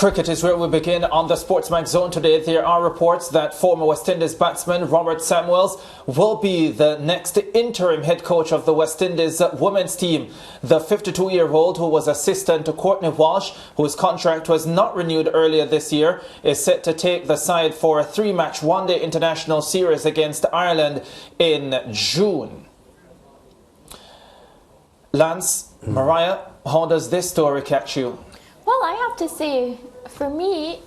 Cricket is where we begin on the SportsMax zone today. There are reports that former West Indies batsman Robert Samuels will be the next interim head coach of the West Indies women's team. The 52-year-old, who was assistant to Courtney Walsh, whose contract was not renewed earlier this year, is set to take the side for a 3-match one-day international series against Ireland in June. Lance, Mariah, how does this story catch you? Well, I have to say, for me,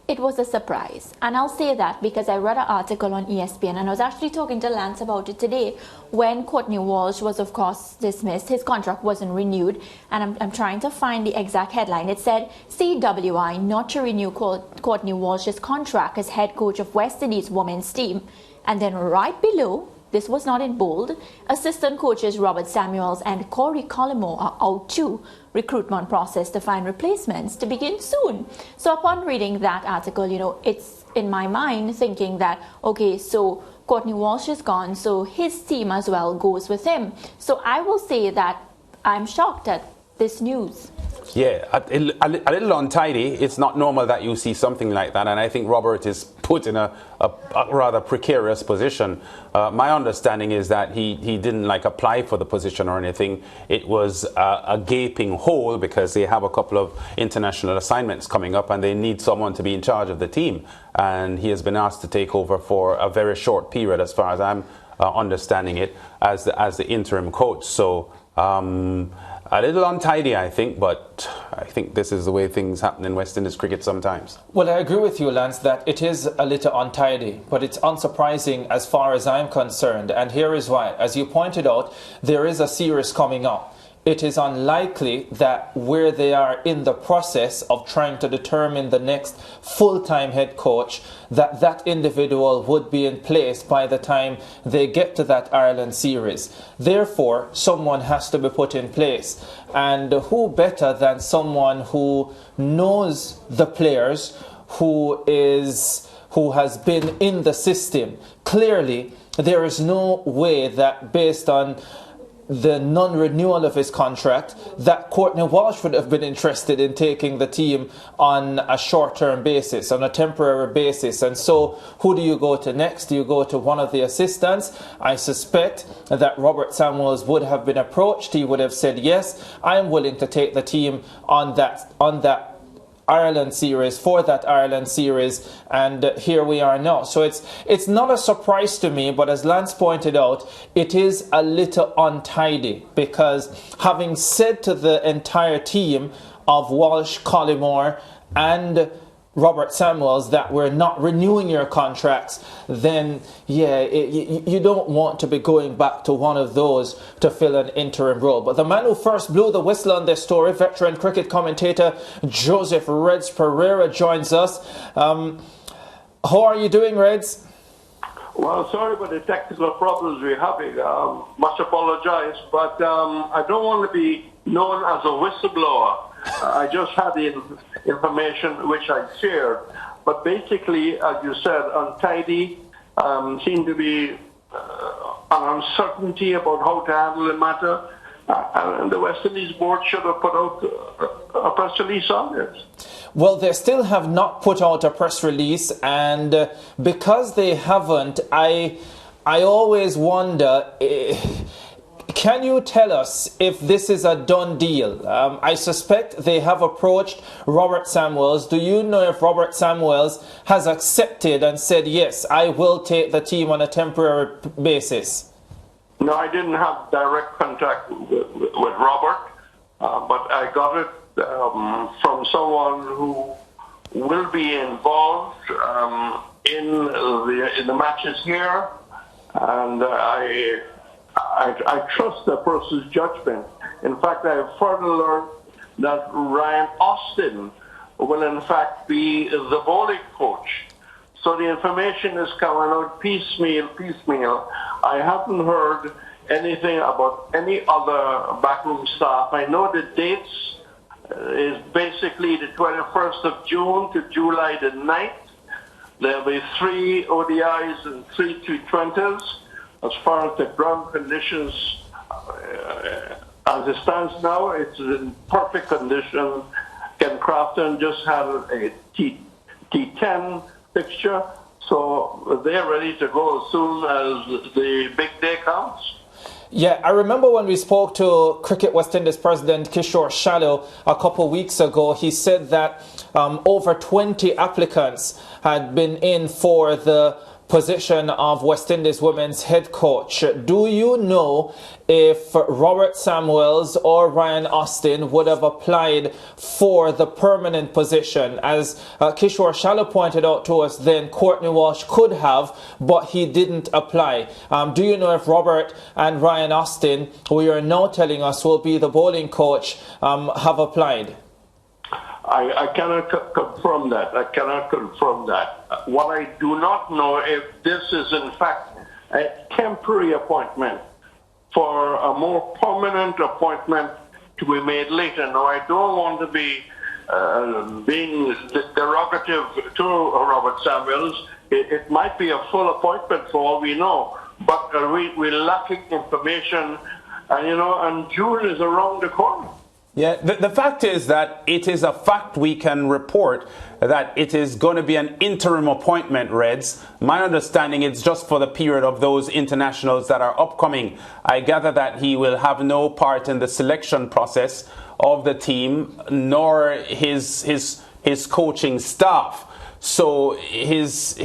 it was a surprise. And I'll say that because I read an article on ESPN, and I was actually talking to Lance about it today. When Courtney Walsh was, of course, dismissed, his contract wasn't renewed. And I'm trying to find the exact headline. It said, CWI not to renew Courtney Walsh's contract as head coach of West Indies women's team. And then right below, this was not in bold, assistant coaches Robert Samuels and Corey Collymore are out too. Recruitment process to find replacements to begin soon. So upon reading that article, it's in my mind thinking that, okay, so Courtney Walsh is gone, so his team as well goes with him. So I will say that I'm shocked at this news. Yeah, a little untidy. It's not normal that you see something like that, and I think Robert is put in a rather precarious position. My understanding is that he didn't apply for the position or anything. It was a gaping hole because they have a couple of international assignments coming up and they need someone to be in charge of the team, and he has been asked to take over for a very short period, as far as I'm understanding it, as the interim coach. So a little untidy, I think, but I think this is the way things happen in West Indies cricket sometimes. Well, I agree with you, Lance, that it is a little untidy, but it's unsurprising as far as I'm concerned. And here is why. As you pointed out, there is a series coming up. It is unlikely that where they are in the process of trying to determine the next full-time head coach, that individual would be in place by the time they get to that Ireland series. Therefore, someone has to be put in place. And who better than someone who knows the players, who has been in the system? Clearly, there is no way that based on the non-renewal of his contract, that Courtney Walsh would have been interested in taking the team on a short-term basis, on a temporary basis. And so, who do you go to next? Do you go to one of the assistants? I suspect that Robert Samuels would have been approached. He would have said, yes, I am willing to take the team on that Ireland series, for that Ireland series, and here we are now. So it's not a surprise to me, but as Lance pointed out, it is a little untidy, because having said to the entire team of Walsh, Collymore and Robert Samuels that we're not renewing your contracts, then you don't want to be going back to one of those to fill an interim role. But the man who first blew the whistle on this story, veteran cricket commentator Joseph Reds Pereira, joins us. How are you doing, Reds? Well, sorry about the technical problems we're having. Much apologize, but I don't want to be known as a whistleblower. I just had the information which I shared. But basically, as you said, untidy, seemed to be an uncertainty about how to handle the matter. And the West Indies board should have put out a press release on this. Well, they still have not put out a press release, and because they haven't, I always wonder, can you tell us if this is a done deal? I suspect they have approached Robert Samuels. Do you know if Robert Samuels has accepted and said, yes, I will take the team on a temporary basis? No, I didn't have direct contact with Robert, but I got it from someone who will be involved in the matches here, and I trust the person's judgment. In fact, I have further learned that Ryan Austin will in fact be the bowling coach. So the information is coming out piecemeal. I haven't heard anything about any other backroom staff. I know the dates is basically the 21st of June to July the 9th. There'll be 3 ODIs and 3 T20s. As far as the ground conditions, as it stands now, it's in perfect condition. Ken Crafton just had a T10 fixture, so they're ready to go as soon as the big day comes. Yeah, I remember when we spoke to Cricket West Indies President Kishore Shallow a couple of weeks ago, he said that over 20 applicants had been in for the position of West Indies women's head coach. Do you know if Robert Samuels or Ryan Austin would have applied for the permanent position? As Kishore Shallow pointed out to us, then Courtney Walsh could have, but he didn't apply. Do you know if Robert and Ryan Austin, who you're now telling us will be the bowling coach, have applied? I cannot confirm that. I cannot confirm that. What I do not know if this is in fact a temporary appointment for a more permanent appointment to be made later. Now, I don't want to be being derogative to Robert Samuels. It might be a full appointment for all we know, but we're lacking information, and June is around the corner. Yeah, the fact is that it is a fact we can report that it is going to be an interim appointment, Reds. My understanding it's just for the period of those internationals that are upcoming. I gather that he will have no part in the selection process of the team, nor his coaching staff. So his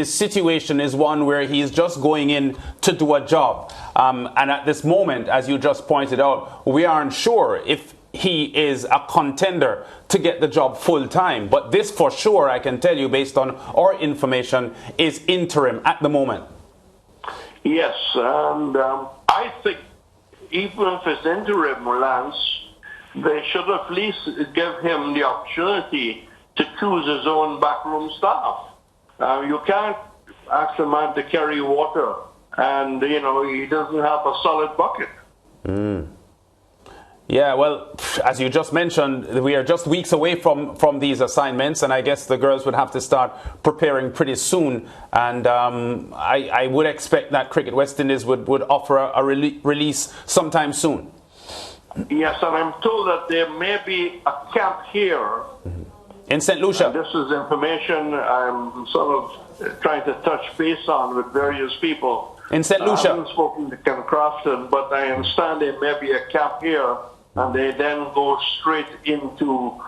situation is one where he is just going in to do a job. And at this moment, as you just pointed out, we aren't sure if he is a contender to get the job full time. But this for sure, I can tell you based on our information, is interim at the moment. Yes, and I think even if it's interim, Lance, they should at least give him the opportunity to choose his own backroom staff. You can't ask a man to carry water and, he doesn't have a solid bucket. Yeah, well, as you just mentioned, we are just weeks away from these assignments, and I guess the girls would have to start preparing pretty soon. And I would expect that Cricket West Indies would offer a release sometime soon. Yes, and I'm told that there may be a camp here in St. Lucia. And this is information I'm sort of trying to touch base on with various people. In St. Lucia. I haven't spoken to Ken Crafton, but I understand there may be a camp here, and they then go straight into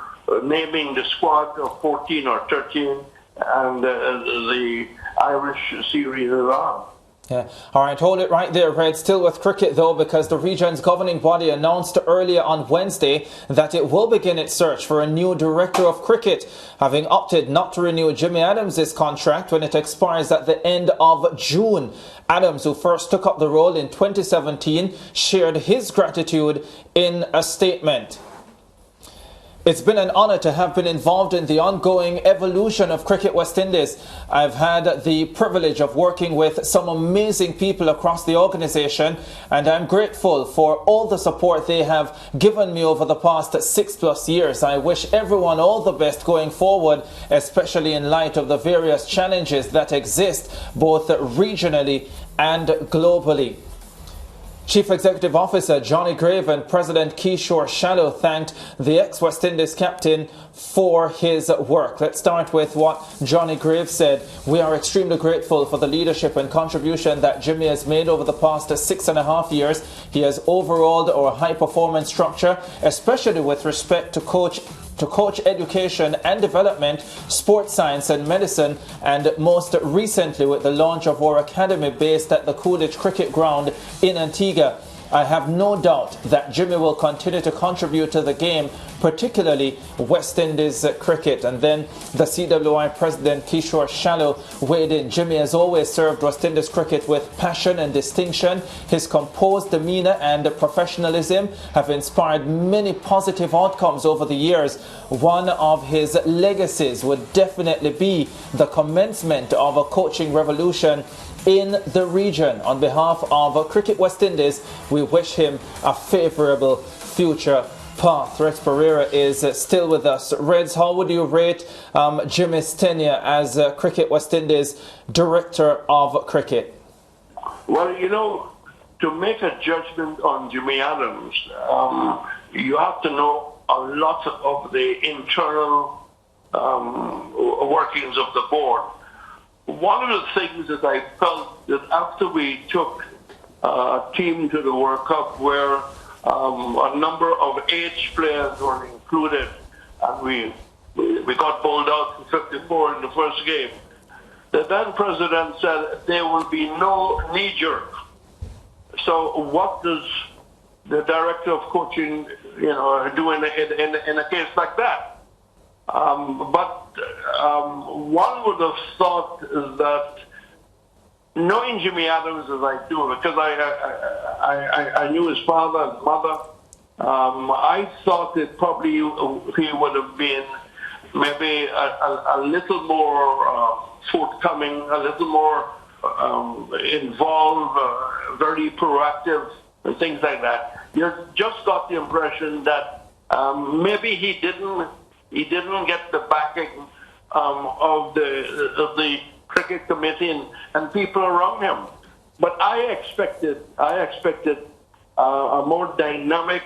naming the squad of 14 or 13, and the Irish series is on. Yeah. All right, hold it right there, Red. Still with cricket, though, because the region's governing body announced earlier on Wednesday that it will begin its search for a new director of cricket, having opted not to renew Jimmy Adams' contract when it expires at the end of June. Adams, who first took up the role in 2017, shared his gratitude in a statement. It's been an honour to have been involved in the ongoing evolution of Cricket West Indies. I've had the privilege of working with some amazing people across the organisation, and I'm grateful for all the support they have given me over the past 6+ years. I wish everyone all the best going forward, especially in light of the various challenges that exist both regionally and globally. Chief Executive Officer Johnny Grave and President Kishore Shallow thanked the ex-West Indies captain for his work. Let's start with what Johnny Grave said. We are extremely grateful for the leadership and contribution that Jimmy has made over the past 6.5 years. He has overhauled our high-performance structure, especially with respect to coach education and development, sports science and medicine, and most recently with the launch of our academy based at the Coolidge Cricket Ground in Antigua. I have no doubt that Jimmy will continue to contribute to the game, particularly West Indies cricket. And then the CWI president, Kishore Shallow, weighed in. Jimmy has always served West Indies cricket with passion and distinction. His composed demeanour and professionalism have inspired many positive outcomes over the years. One of his legacies would definitely be the commencement of a coaching revolution in the region. On behalf of Cricket West Indies, we wish him a favourable future path. Rex Pereira is still with us. Reds, how would you rate Jimmy's tenure as Cricket West Indies Director of Cricket? Well, to make a judgment on Jimmy Adams, you have to know a lot of the internal workings of the board. One of the things that I felt that after we took a team to the World Cup where a number of age players were included, and we got bowled out for 54 in the first game, the then president said there will be no knee-jerk. So what does the director of coaching, do in a case like that? But one would have thought that, knowing Jimmy Adams as I do, because I knew his father and mother, I thought that probably he would have been maybe a little more forthcoming, a little more involved, very proactive, and things like that. You just got the impression that maybe he didn't get the backing of the cricket committee and people around him. But I expected a more dynamic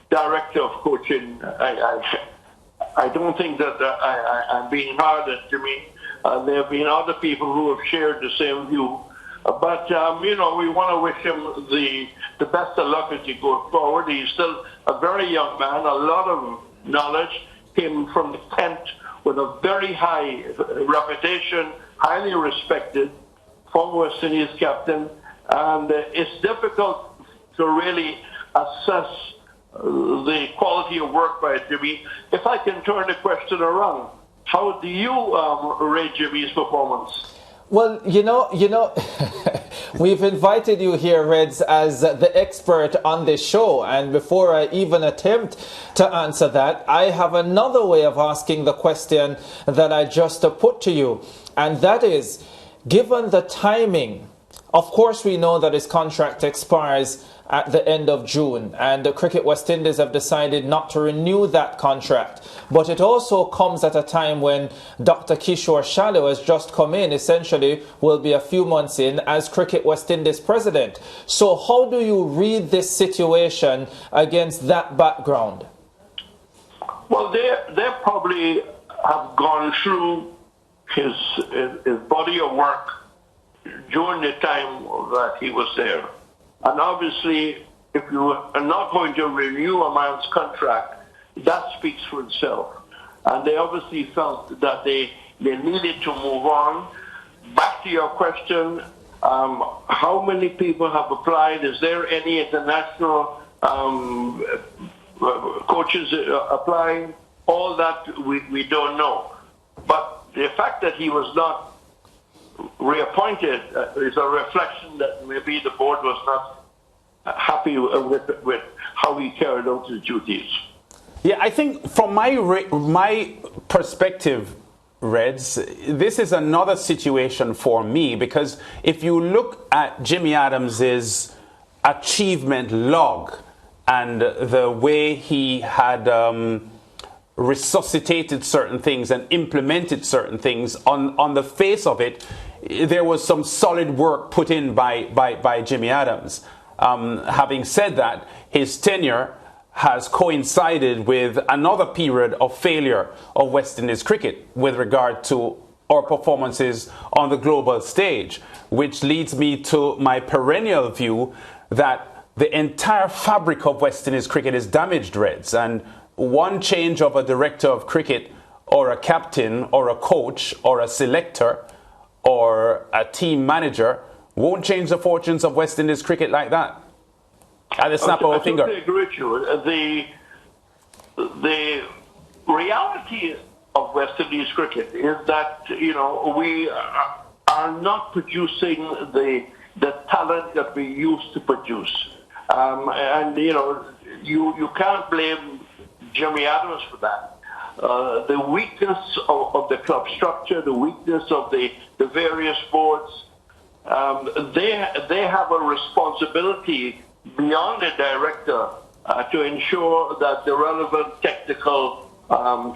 director of coaching. I don't think that I'm being hard at Jimmy. There have been other people who have shared the same view. But, we want to wish him the best of luck as he goes forward. He's still a very young man, a lot of knowledge, came from the Kent with a very high reputation, highly respected, former West Indies captain. And it's difficult to really assess the quality of work by Jimmy. If I can turn the question around, how do you rate Jimmy's performance? Well, we've invited you here, Reds, as the expert on this show. And before I even attempt to answer that, I have another way of asking the question that I just put to you. And that is, given the timing, of course we know that his contract expires at the end of June, and the Cricket West Indies have decided not to renew that contract. But it also comes at a time when Dr. Kishore Shadow has just come in, essentially will be a few months in as Cricket West Indies president. So how do you read this situation against that background? Well, they probably have gone through his body of work during the time that he was there. And obviously, if you are not going to renew a man's contract, that speaks for itself. And they obviously felt that they needed to move on. Back to your question, how many people have applied? Is there any international coaches applying? All that we don't know. But the fact that he was not reappointed is a reflection that maybe the board was not happy with how he carried out his duties. Yeah, I think from my perspective, Reds, this is another situation for me, because if you look at Jimmy Adams's achievement log and the way he had resuscitated certain things and implemented certain things, on the face of it, there was some solid work put in by Jimmy Adams. Having said that, his tenure has coincided with another period of failure of West Indies cricket with regard to our performances on the global stage, which leads me to my perennial view that the entire fabric of West Indies cricket is damaged, Reds, and one change of a director of cricket or a captain or a coach or a selector or a team manager won't change the fortunes of West Indies cricket like that. At the snap of a finger. I agree with you. The reality of West Indies cricket is that, we are not producing the talent that we used to produce. You can't blame Jimmy Adams for that. The weakness of the club structure, the weakness of the various boards, they have a responsibility beyond the director to ensure that the relevant technical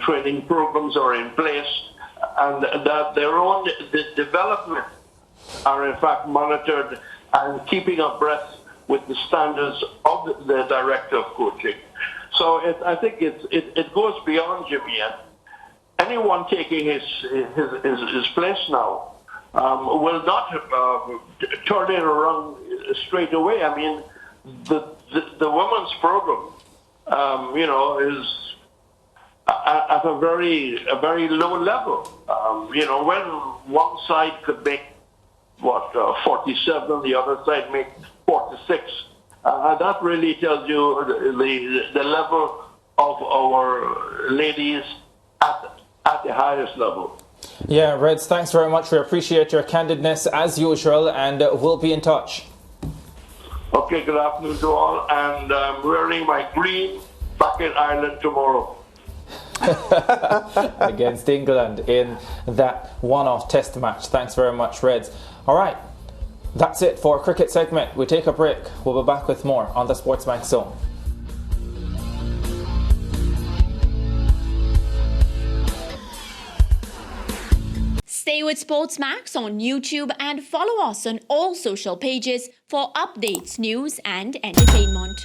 training programs are in place and that their own development are in fact monitored and keeping abreast with the standards of the director of coaching. So I think it goes beyond Jamaica. Anyone taking his place now will not turn it around straight away. I mean, the women's program, is at a very low level. When one side could make 47, the other side make 46. That really tells you the level of our ladies at the highest level. Yeah, Reds, thanks very much. We appreciate your candidness as usual, and we'll be in touch. Okay, good afternoon to all, and I'm wearing my green back in Ireland tomorrow. Against England in that one-off test match. Thanks very much, Reds. All right, that's it for cricket segment. We take a break. We'll be back with more on the SportsMax Zone. Stay with SportsMax on YouTube and follow us on all social pages for updates, news and entertainment.